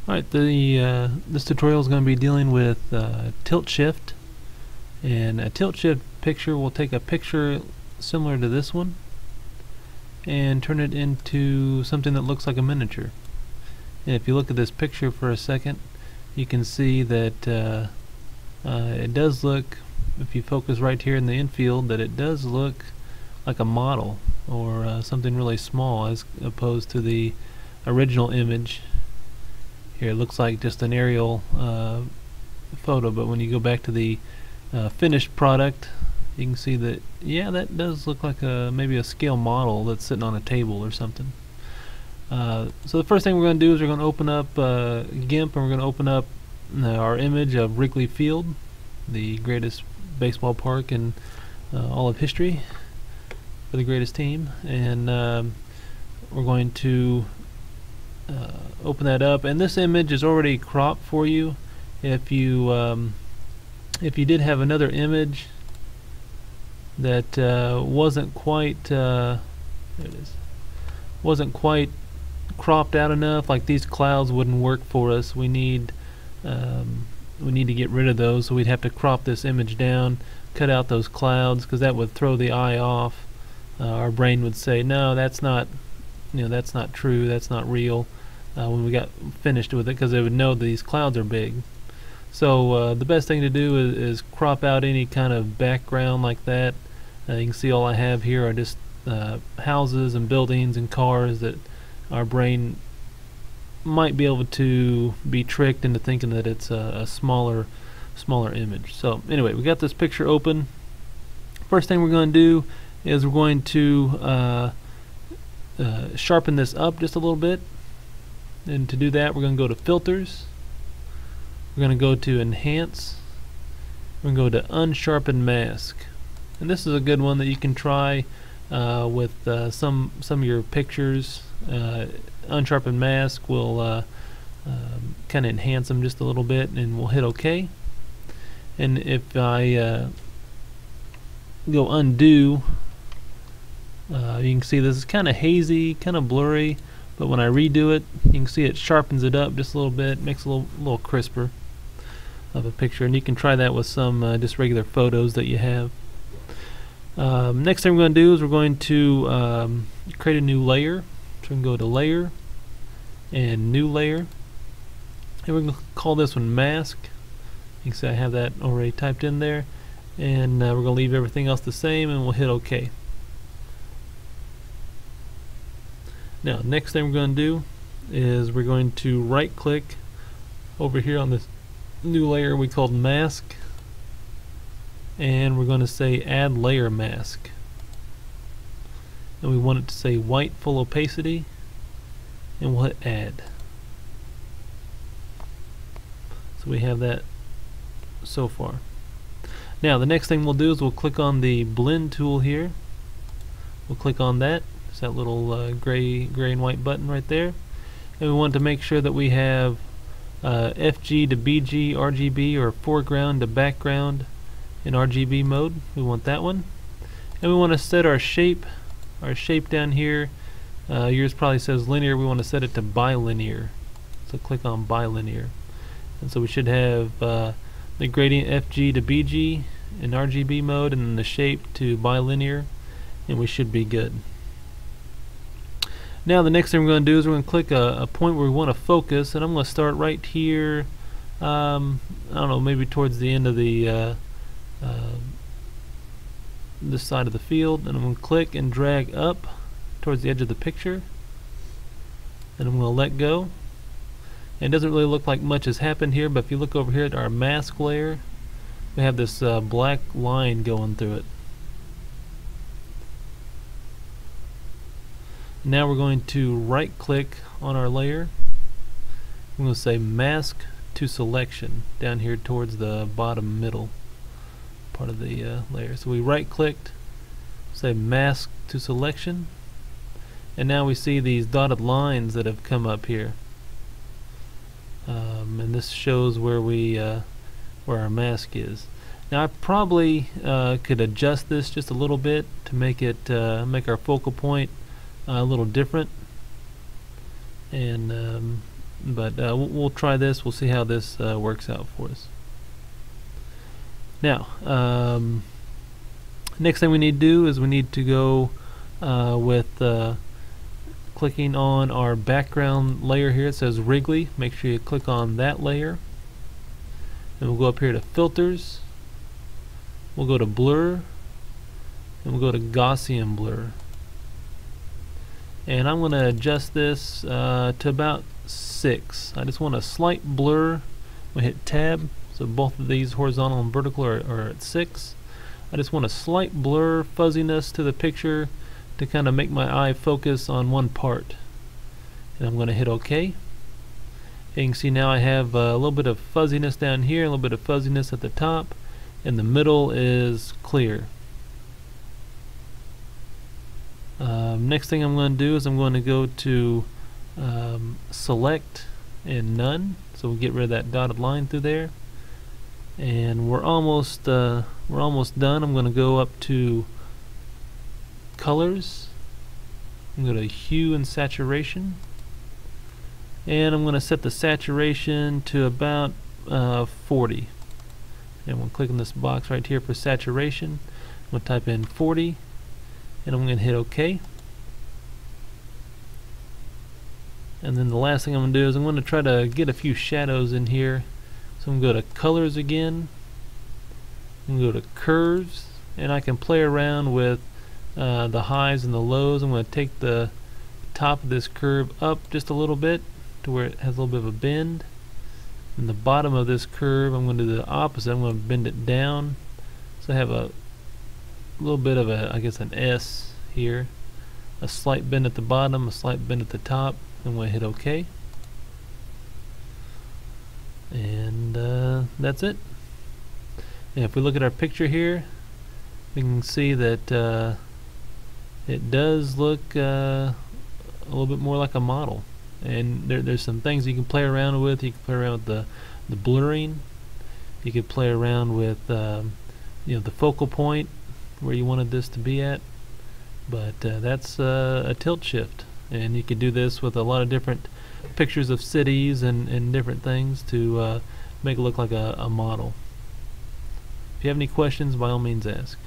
Alright, this tutorial is going to be dealing with tilt shift, and a tilt shift picture will take a picture similar to this one and turn it into something that looks like a miniature. And if you look at this picture for a second, you can see that it does look, if you focus right here in the infield, that it does look like a model or something really small as opposed to the original image. Here it looks like just an aerial photo, but when you go back to the finished product, you can see that, yeah, that does look like maybe a scale model that's sitting on a table or something. So the first thing we're going to do is we're going to open up Gimp, and we're going to open up our image of Wrigley Field, the greatest baseball park in all of history for the greatest team, and we're going to open that up, and this image is already cropped for you. If you did have another image that wasn't quite there it is, wasn't quite cropped out enough, like these clouds wouldn't work for us. We need to get rid of those, so we'd have to crop this image down, cut out those clouds, because that would throw the eye off. Our brain would say, no, that's not, that's not true, that's not real, when we got finished with it, because it would know that these clouds are big. So the best thing to do is crop out any kind of background like that. You can see all I have here are just houses and buildings and cars that our brain might be able to be tricked into thinking that it's a smaller image. So anyway, we got this picture open. First thing we're going to do is we're going to sharpen this up just a little bit, and to do that we're going to go to filters, we're going to go to enhance, we're going to go to unsharpen mask, and this is a good one that you can try with some of your pictures. Unsharpened mask will kind of enhance them just a little bit, and we'll hit OK. And if I go undo, you can see this is kind of hazy, kind of blurry, but when I redo it, you can see it sharpens it up just a little bit, makes it a little crisper of a picture, and you can try that with some just regular photos that you have. Next thing we're going to do is we're going to create a new layer. So we can go to Layer and New Layer, and we're going to call this one Mask. You can see I have that already typed in there, and we're going to leave everything else the same, and we'll hit OK. Now, next thing we're going to do is we're going to right click over here on this new layer we called Mask, and we're going to say Add Layer Mask, and we want it to say White Full Opacity, and we'll hit Add. So we have that so far. Now the next thing we'll do is we'll click on the Blend tool here. We'll click on that. It's that little gray and white button right there, and we want to make sure that we have FG to BG RGB, or foreground to background in RGB mode. We want that one, and we want to set our shape down here. Yours probably says linear. We want to set it to bilinear, so click on bilinear, and so we should have the gradient FG to BG in RGB mode, and then the shape to bilinear, and we should be good. Now the next thing we're going to do is we're going to click a point where we want to focus, and I'm going to start right here, I don't know, maybe towards the end of the this side of the field, and I'm going to click and drag up towards the edge of the picture, and I'm going to let go. And it doesn't really look like much has happened here, but if you look over here at our mask layer, we have this black line going through it. Now we're going to right click on our layer. I'm going to say Mask to Selection down here towards the bottom middle part of the layer. So we right clicked, say Mask to Selection, and now we see these dotted lines that have come up here, and this shows where where our mask is. Now I probably could adjust this just a little bit to make it make our focal point a little different, and but we'll try this. We'll see how this works out for us. Now, next thing we need to do is we need to go with clicking on our background layer here. It says Wrigley. Make sure you click on that layer. And we'll go up here to Filters. We'll go to Blur. And we'll go to Gaussian Blur. And I'm going to adjust this to about 6. I just want a slight blur. I'm going to hit Tab. So both of these, horizontal and vertical, are at 6. I just want a slight blur, fuzziness to the picture to kind of make my eye focus on one part. And I'm going to hit OK. And you can see now I have a little bit of fuzziness down here, a little bit of fuzziness at the top, and the middle is clear. Next thing I'm going to do is I'm going to go to Select and None, so we'll get rid of that dotted line through there. And we're almost done. I'm going to go up to Colors. I'm going to Hue and Saturation, and I'm going to set the saturation to about 40. And we'll click on this box right here for saturation. I'm going to type in 40, and I'm going to hit OK. And then the last thing I'm going to do is I'm going to try to get a few shadows in here. So I'm going to go to Colors again. I'm going to go to Curves, and I can play around with the highs and the lows. I'm going to take the top of this curve up just a little bit to where it has a little bit of a bend. And the bottom of this curve, I'm going to do the opposite. I'm going to bend it down. So I have a little bit of a, I guess, an S here. A slight bend at the bottom, a slight bend at the top. I'm going to hit OK. And that's it. And if we look at our picture here, we can see that it does look a little bit more like a model. And there's some things you can play around with. You can play around with the blurring. You could play around with the focal point where you wanted this to be at. But that's a tilt shift, and you could do this with a lot of different pictures of cities and different things to make it look like a model. If you have any questions, by all means ask.